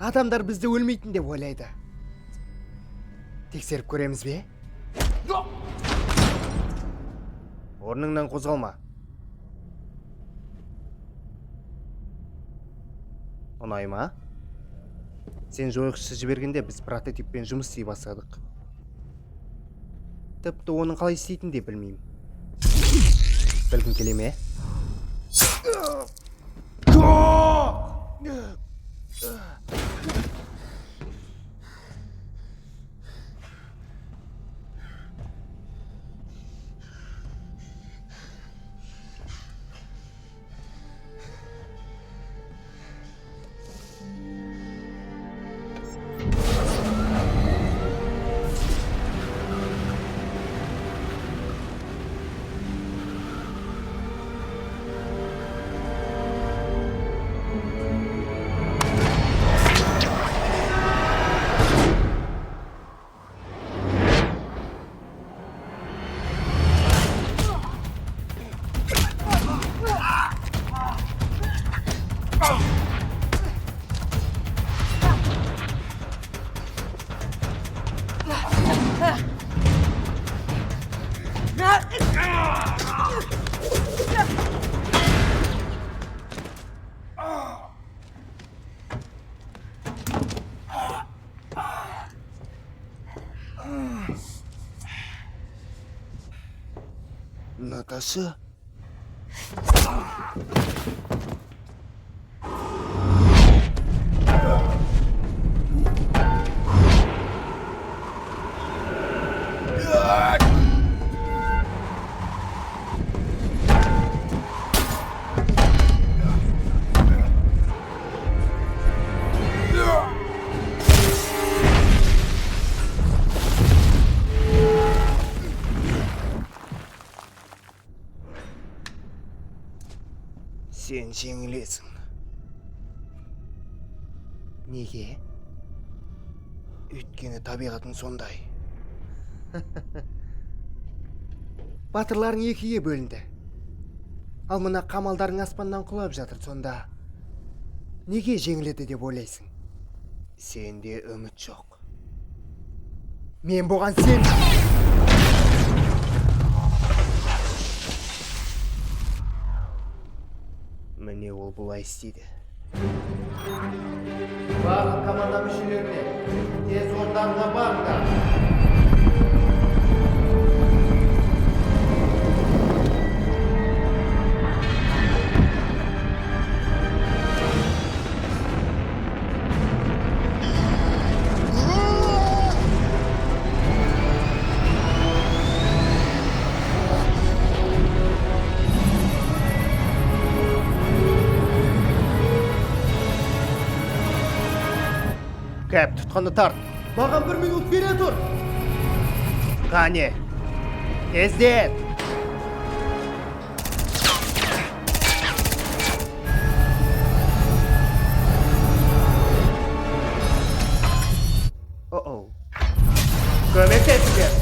Адамдар бізді өлмейтін деп ойлайды. Тексеріп көреміз бе? Орныңнан қозғалма. Ұнай ма? Сен жойғышты жібергенде біз прототиппен жұмыс істей бастадық. Тіпті оның қалай істейтінін де білмеймін. Білгің келе ме? Наташа? Сен жеңілесің. Неге? Өйткені табиғатың сондай. Батырларың екіге бөлінді. Ал мына қамалдарың аспаннан құлап жатыр сонда. Неге жеңіледі деп ойлайсың? Сенде үміт жоқ. Мен бұған сен... Міне ол бұлай істейді. Барлық команда мүшелеріне тез орындарына барыңдар. Кәп, тұтқанды тарт. Маған 1 минут бере тұр. Қане, тездет. Көмектесіңдер.